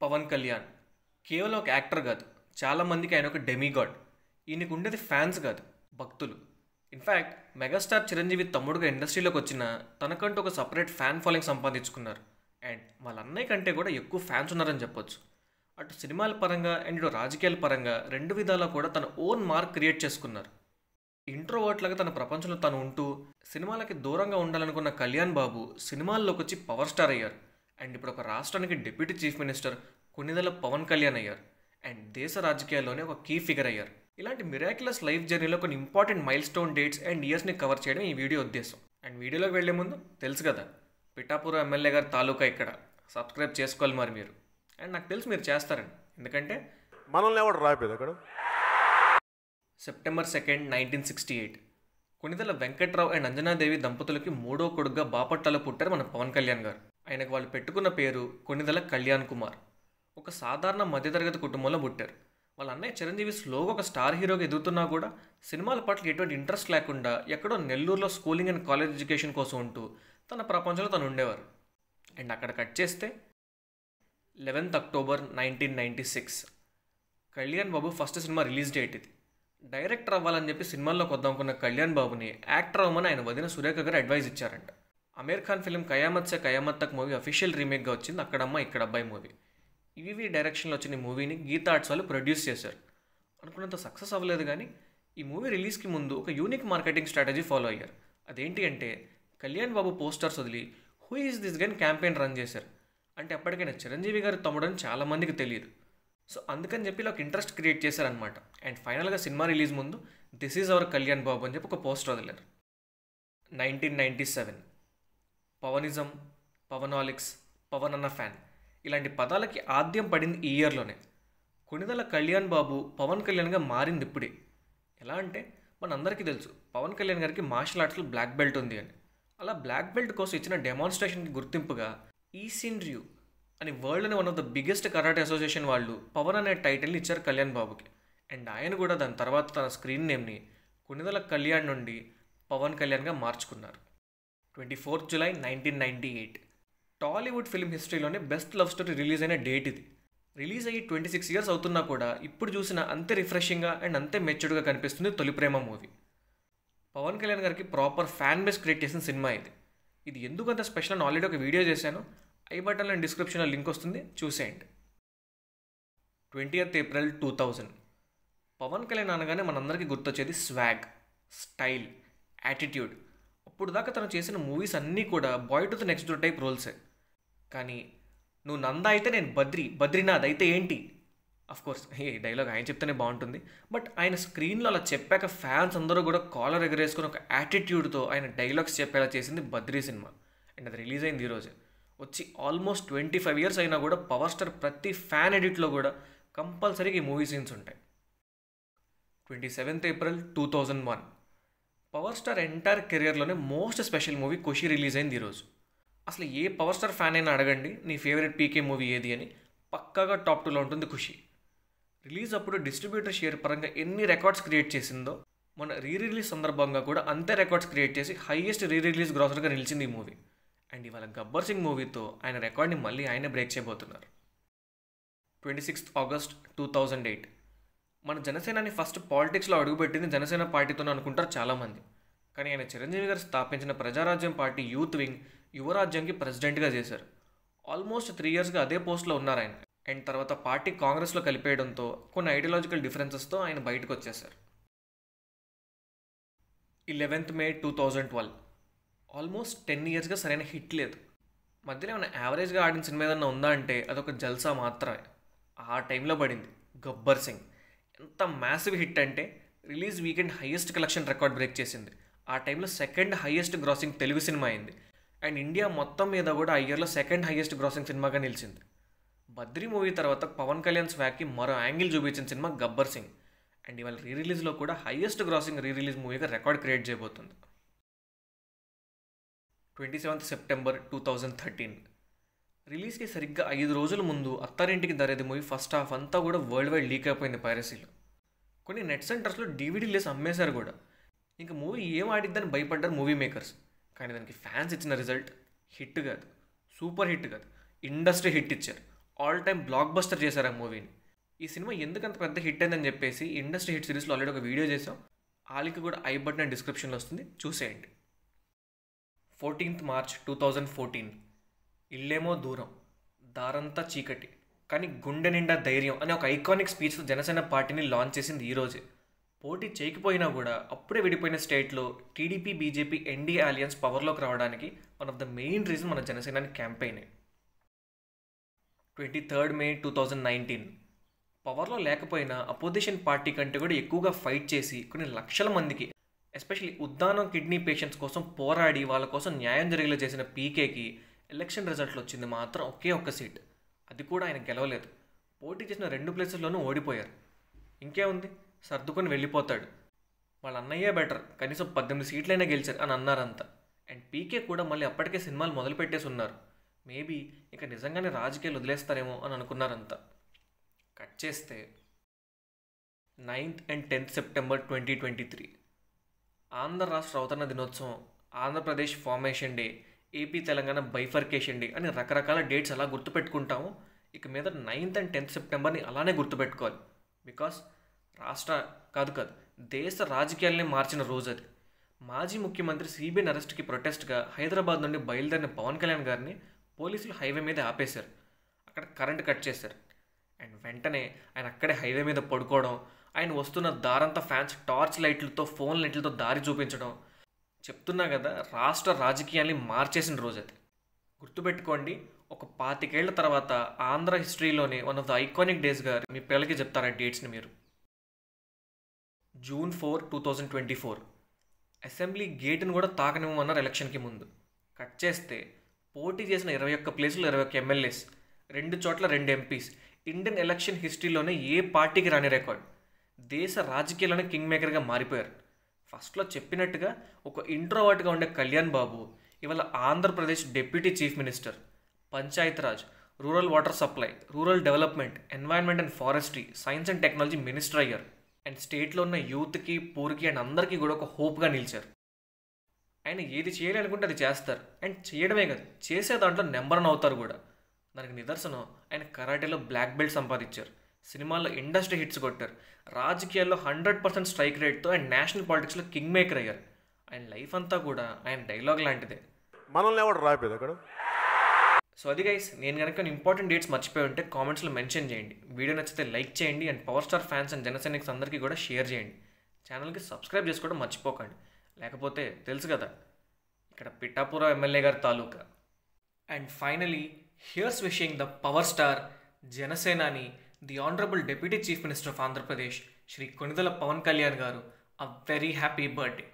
పవన్ కళ్యాణ్ కేవలం ఒక యాక్టర్ కాదు, చాలామందికి ఆయన ఒక డెమిగాడ్. ఈయనకు ఉండేది ఫ్యాన్స్ కాదు, భక్తులు. ఇన్ఫ్యాక్ట్ మెగాస్టార్ చిరంజీవి తమ్ముడుగా ఇండస్ట్రీలోకి వచ్చిన తనకంటూ ఒక సపరేట్ ఫ్యాన్ ఫాలోయింగ్ సంపాదించుకున్నారు. అండ్ వాళ్ళ అన్నయ్య కంటే కూడా ఎక్కువ ఫ్యాన్స్ ఉన్నారని చెప్పొచ్చు. అటు సినిమాల పరంగా అండ్ ఇటు రాజకీయాల పరంగా రెండు విధాలా కూడా తన ఓన్ మార్క్ క్రియేట్ చేసుకున్నారు. ఇంట్రోవర్ట్లాగా తన ప్రపంచంలో తను ఉంటూ సినిమాలకి దూరంగా ఉండాలనుకున్న కళ్యాణ్ బాబు సినిమాల్లోకి వచ్చి పవర్ స్టార్ అయ్యారు. అండ్ ఇప్పుడు ఒక రాష్ట్రానికి deputy chief minister కొన్నిదల Pawan Kalyan అయ్యారు. అండ్ దేశ రాజకీయాల్లోనే ఒక కీ ఫిగర్ అయ్యారు. ఇలాంటి మిరాక్యులస్ లైఫ్ జర్నీలో కొన్ని important milestone dates and ఇయర్స్ని కవర్ చేయడం ఈ వీడియో ఉద్దేశం. అండ్ వీడియోలోకి వెళ్లే ముందు తెలుసు కదా, పిఠాపురం ఎమ్మెల్యే గారి తాలూకా ఇక్కడ సబ్స్క్రైబ్ చేసుకోవాలి మరి మీరు. అండ్ నాకు తెలుసు మీరు చేస్తారండి, ఎందుకంటే మనల్ని ఎవడు రాయిపోయింది అక్కడ. సెప్టెంబర్ 2, 1968 కొన్నిదల వెంకట్రావు అండ్ అంజనాదేవి దంపతులకి మూడో కొడుకుగా బాపట్లలో పుట్టారు మన పవన్ కళ్యాణ్ గారు. ఆయనకు వాళ్ళు పెట్టుకున్న పేరు కొన్నిదల కళ్యాణ్ కుమార్. ఒక సాధారణ మధ్యతరగతి కుటుంబంలో పుట్టారు. వాళ్ళ అన్నయ్య చిరంజీవి స్లోగా ఒక స్టార్ హీరోగా ఎదుగుతున్నా కూడా సినిమాల పట్ల ఎటువంటి ఇంట్రెస్ట్ లేకుండా ఎక్కడో నెల్లూరులో స్కూలింగ్ అండ్ కాలేజ్ ఎడ్యుకేషన్ కోసం ఉంటూ తన ప్రపంచంలో తను ఉండేవారు. అండ్ అక్కడ కట్ చేస్తే 11th October 1996 Kalyan Babu first cinema release date ఇది. డైరెక్టర్ అవ్వాలని చెప్పి సినిమాల్లోకి వద్దామనుకున్న కళ్యాణ్ బాబుని యాక్టర్ అవ్వమని ఆయన వదిన సురేఖ గారు అడ్వైజ్ ఇచ్చారంట. అమీర్ ఖాన్ ఫిల్మ్ కయామత్ సే కయామత్ తక్ మూవీ అఫీషియల్ రీమేక్గా వచ్చింది అక్కడమ్మ ఇక్కడ అబ్బాయి మూవీ. ఈవీవీ డైరెక్షన్లో వచ్చిన ఈ మూవీని గీతా ఆర్ట్స్ వాళ్ళు ప్రొడ్యూస్ చేశారు. అనుకున్నంత సక్సెస్ అవ్వలేదు, కానీ ఈ మూవీ రిలీజ్కి ముందు ఒక యూనిక్ మార్కెటింగ్ స్ట్రాటజీ ఫాలో అయ్యారు. అదేంటి అంటే కళ్యాణ్ బాబు పోస్టర్స్ వదిలి who is this gun campaign run చేశారు. అంటే అప్పటికైనా చిరంజీవి గారి తమ్ముడని చాలామందికి తెలియదు. సో అందుకని చెప్పి ఇలా ఒక ఇంట్రెస్ట్ క్రియేట్ చేశారనమాట. అండ్ ఫైనల్గా సినిమా రిలీజ్ ముందు this is our Kalyan Babu అని చెప్పి ఒక పోస్టర్ వదిలేరు. 1997 పవనిజం, పవనాలిక్స్, పవన్ అన్న ఫ్యాన్ ఇలాంటి పదాలకి ఆద్యం పడింది ఈ ఇయర్లోనే. కొన్నిదల కళ్యాణ్ బాబు పవన్ కళ్యాణ్గా మారింది ఇప్పుడే. ఎలా అంటే మనందరికీ తెలుసు పవన్ కళ్యాణ్ గారికి మార్షల్ ఆర్ట్స్లో బ్లాక్ బెల్ట్ ఉంది అని. అలా బ్లాక్ బెల్ట్ కోసం ఇచ్చిన డెమాన్స్ట్రేషన్కి గుర్తింపుగా ఈసిన్ ర్యూ అని వరల్డ్లోనే one of the biggest karate association వాళ్ళు పవన్ అనే టైటిల్ని ఇచ్చారు కళ్యాణ్ బాబుకి. అండ్ ఆయన కూడా దాని తర్వాత తన స్క్రీన్ నేమ్ని కొన్నిదల కళ్యాణ్ నుండి పవన్ కళ్యాణ్గా మార్చుకున్నారు. 24th July 1998 టాలీవుడ్ ఫిల్మ్ హిస్టరీలోనే బెస్ట్ లవ్ స్టోరీ రిలీజ్ అయిన డేట్ ఇది. రిలీజ్ అయ్యి 26 years అవుతున్నా కూడా ఇప్పుడు చూసిన అంతే రిఫ్రెషింగ్గా అండ్ అంతే మెచ్యూర్డ్గా కనిపిస్తుంది తొలి ప్రేమ మూవీ. పవన్ కళ్యాణ్ గారికి ప్రాపర్ ఫ్యాన్ బేస్ క్రియేట్ చేసిన సినిమా ఇది. ఇది ఎందుకంత స్పెషల్ అని ఆల్రెడీ ఒక వీడియో చేశాను, ఐ బటన్లో అండ్ డిస్క్రిప్షన్లో లింక్ వస్తుంది, చూసేయండి. 20th April 2000 పవన్ కళ్యాణ్ అనగానే మనందరికీ గుర్తొచ్చేది స్వాగ్, స్టైల్, యాటిట్యూడ్. అప్పుడు దాకా తను చేసిన మూవీస్ అన్నీ కూడా boy to the next door type రోల్సే. కానీ నువ్వు నందా అయితే నేను బద్రీనాథ్ అయితే ఏంటి? అఫ్కోర్స్ ఈ డైలాగ్ ఆయన చెప్తేనే బాగుంటుంది, బట్ ఆయన స్క్రీన్లో అలా చెప్పాక ఫ్యాన్స్ అందరూ కూడా కాలర్ ఎగరేసుకుని ఒక యాటిట్యూడ్తో ఆయన డైలాగ్స్ చెప్పేలా చేసింది బద్రీ సినిమా. అండ్ అది రిలీజ్ అయింది ఈరోజు. వచ్చి ఆల్మోస్ట్ 25 years అయినా కూడా పవర్ స్టార్ ప్రతి ఫ్యాన్ ఎడిట్లో కూడా కంపల్సరీగా ఈ మూవీ సీన్స్ ఉంటాయి. 27th April 2001 power star entire కెరియర్లోనే most special movie Kushi release అయింది ఈరోజు. అసలు ఏ పవర్ స్టార్ ఫ్యాన్ అయినా అడగండి నీ ఫేవరెట్ పీకే మూవీ ఏది అని, పక్కాగా టాప్ 2లో ఉంటుంది ఖుషి. రిలీజ్ అప్పుడు డిస్ట్రిబ్యూటర్ షేర్ పరంగా ఎన్ని రికార్డ్స్ క్రియేట్ చేసిందో మన రిలీజ్ సందర్భంగా కూడా అంతే రికార్డ్స్ క్రియేట్ చేసి హైయెస్ట్ రిలీజ్ గ్రాసర్గా నిలిచింది ఈ మూవీ. అండ్ ఇవాళ గబ్బర్ సింగ్ మూవీతో ఆయన రికార్డ్ని మళ్ళీ ఆయనే బ్రేక్ చేయబోతున్నారు. 26th August 2008 మన జనసేనని ఫస్ట్ పాలిటిక్స్లో అడుగుపెట్టింది జనసేన పార్టీతోనే అనుకుంటారు చాలామంది. కానీ ఆయన చిరంజీవి గారు స్థాపించిన ప్రజారాజ్యం పార్టీ యూత్ వింగ్ యువరాజ్యంకి ప్రెసిడెంట్గా చేశారు. ఆల్మోస్ట్ 3 yearsగా అదే పోస్ట్లో ఉన్నారు ఆయన. అండ్ తర్వాత పార్టీ కాంగ్రెస్లో కలిపేయడంతో కొన్ని ఐడియాలజికల్ డిఫరెన్సెస్తో ఆయన బయటకు వచ్చేశారు. 11th May 2012 ఆల్మోస్ట్ 10 yearsగా సరైన హిట్ లేదు. మధ్యలో ఏమైనా యావరేజ్గా ఆడిన సినిమా ఏదన్నా ఉందా అంటే అదొక జల్సా మాత్రమే. ఆ టైంలో పడింది గబ్బర్ సింగ్. ఎంత మ్యాసివ్ హిట్ అంటే release weekend highest collection record break చేసింది. ఆ టైంలో second highest grossing Telugu cinema అయింది. అండ్ ఇండియా మొత్తం మీద కూడా ఆ ఇయర్లో సెకండ్ హైయెస్ట్ గ్రాసింగ్ సినిమాగా నిలిచింది. బద్రీ మూవీ తర్వాత పవన్ కళ్యాణ్ స్వాగ్కి మరో యాంగిల్ చూపించిన సినిమా గబ్బర్ సింగ్. అండ్ ఇవాళ రిలీజ్లో కూడా హైయెస్ట్ గ్రాసింగ్ రిలీజ్ మూవీగా రికార్డ్ క్రియేట్ చేయబోతుంది. 27th September 2013 రిలీజ్కి సరిగ్గా 5 రోజుల ముందు Attarintiki Daredi movie first half అంతా కూడా వరల్డ్ వైడ్ లీక్ అయిపోయింది పైరసీలో. కొన్ని నెట్ సెంటర్స్లో DVD లేసి అమ్మేశారు కూడా. ఇంకా మూవీ ఏం ఆడిద్దని భయపడ్డారు మూవీ మేకర్స్. కానీ దానికి ఫ్యాన్స్ ఇచ్చిన రిజల్ట్ హిట్ కాదు, సూపర్ హిట్ కాదు, ఇండస్ట్రీ హిట్ ఇచ్చారు. ఆల్ టైమ్ బ్లాక్ బస్టర్ చేశారు ఆ మూవీని. ఈ సినిమా ఎందుకంత పెద్ద హిట్ అయిందని చెప్పేసి ఇండస్ట్రీ హిట్ సిరీస్లో ఆల్రెడీ ఒక వీడియో చేసాం. ఆ లింక్ కూడా ఐ బటన్ అండ్ డిస్క్రిప్షన్లో వస్తుంది, చూసేయండి. 14th March 2014. ఇల్లేమో దూరం, దారంతా చీకటి, కానీ గుండె నిండా ధైర్యం అనే ఒక ఐకానిక్ స్పీచ్తో జనసేన పార్టీని లాంచ్ చేసింది ఈరోజే. పోటీ చేయకపోయినా కూడా అప్పుడే విడిపోయిన స్టేట్లో టీడీపీ బీజేపీ ఎన్డీఏ అలియన్స్ పవర్లోకి రావడానికి one of the main reason మన జనసేన క్యాంపెయినే. 23rd May 2019. పవర్లో లేకపోయినా అపోజిషన్ పార్టీ కంటే కూడా ఎక్కువగా ఫైట్ చేసి కొన్ని లక్షల మందికి, ఎస్పెషల్లీ ఉద్దానం కిడ్నీ పేషెంట్స్ కోసం పోరాడి వాళ్ళ కోసం న్యాయం జరిగేలా చేసిన పీకేకి ఎలక్షన్ రిజల్ట్లో వచ్చింది మాత్రం ఒకే ఒక్క సీట్. అది కూడా ఆయన గెలవలేదు. పోటీ చేసిన 2 ప్లేసుల్లోనూ ఓడిపోయారు. ఇంకేముంది, సర్దుకొని వెళ్ళిపోతాడు, వాళ్ళ అన్నయ్యే బెటర్, కనీసం 18 సీట్లైనా గెలిచారు అని అన్నారంతా. అండ్ పీకే కూడా మళ్ళీ అప్పటికే సినిమాలు మొదలుపెట్టేసి ఉన్నారు. మేబీ ఇక నిజంగానే రాజకీయాలు వదిలేస్తారేమో అని అనుకున్నారంతా. కట్ చేస్తే 9th and 10th September 2023. Andhra రాష్ట్ర అవతరణ దినోత్సవం, Andhra Pradesh formation day, AP Telangana bifurcation day అని రకరకాల డేట్స్ అలా గుర్తుపెట్టుకుంటాము. ఇక మీద 9th and 10th Septemberని అలానే గుర్తుపెట్టుకోవాలి. బికాస్ రాష్ట్ర కాదు దేశ రాజకీయాలనే మార్చిన రోజు అది. మాజీ ముఖ్యమంత్రి సిబిఎన్ అరెస్ట్కి ప్రొటెస్ట్గా హైదరాబాద్ నుండి బయలుదేరిన పవన్ కళ్యాణ్ గారిని పోలీసులు హైవే మీద ఆపేశారు. అక్కడ కరెంట్ కట్ చేశారు. అండ్ వెంటనే ఆయన అక్కడే హైవే మీద పడుకోవడం, ఆయన వస్తున్న దారంతా ఫ్యాన్స్ టార్చ్ లైట్లతో ఫోన్ లైట్లతో దారి చూపించడం, చెప్తున్నా కదా రాష్ట్ర రాజకీయాల్ని మార్చేసిన రోజు అది. గుర్తుపెట్టుకోండి, ఒక 25 ఏళ్ల తర్వాత ఆంధ్ర హిస్టరీలోనే వన్ ఆఫ్ ద ఐకానిక్ డేస్గా మీ పిల్లలకి చెప్తారా డేట్స్ని మీరు. June 4, 2024. అసెంబ్లీ గేటును కూడా తాకనివ్వమన్నారు ఎలక్షన్కి ముందు. కట్ చేస్తే పోటీ చేసిన 21 ప్లేసులు 21 ఎమ్మెల్యేస్, 2 చోట్ల 2 ఎంపీస్, ఇండియన్ ఎలక్షన్ హిస్టరీలోనే ఏ పార్టీకి రాని రికార్డ్. దేశ రాజకీయాల్లోనే కింగ్ మేకర్గా మారిపోయారు. ఫస్ట్లో చెప్పినట్టుగా ఒక ఇంట్రోవర్ట్గా ఉండే కళ్యాణ్ బాబు ఇవాళ Andhra Pradesh deputy chief minister, Panchayati Raj, rural water supply, rural development, environment and forestry, science and technology minister అయ్యారు. అండ్ స్టేట్లో ఉన్న యూత్కి, పూర్కి అండ్ అందరికీ కూడా ఒక హోప్గా నిలిచారు. ఆయన ఏది చేయాలి అనుకుంటే అది చేస్తారు. అండ్ చేయడమే కాదు, చేసే దాంట్లో నెంబర్ 1 అవుతారు కూడా. దానికి నిదర్శనం ఆయన కరాటేలో బ్లాక్ బెల్ట్ సంపాదించారు, సినిమాల్లో ఇండస్ట్రీ హిట్స్ కొట్టారు, రాజకీయాల్లో 100% స్ట్రైక్ రేట్తో అండ్ నేషనల్ పాలిటిక్స్లో కింగ్ మేకర్ అయ్యారు. ఆయన లైఫ్ అంతా కూడా ఆయన డైలాగ్ లాంటిదే. మనల్ని ఎవడు రాయిపోయింది అక్కడ. సో అది గైస్, నేను కనుక ఇంపార్టెంట్ డేట్స్ మర్చిపోయి ఉంటే కామెంట్స్లో మెన్షన్ చేయండి. వీడియో నచ్చితే లైక్ చేయండి and power star fans and జనసైనిక్స్ అందరికీ కూడా షేర్ చేయండి. ఛానల్కి సబ్స్క్రైబ్ చేసుకోవడం మర్చిపోకండి, లేకపోతే తెలుసు కదా ఇక్కడ పిఠాపురం ఎమ్మెల్యే గారి తాలూకా. And finally here's wishing the power star Janasenani, the honourable deputy chief minister of Andhra Pradesh Shri Konidela Pawan Kalyan garu a very happy birthday.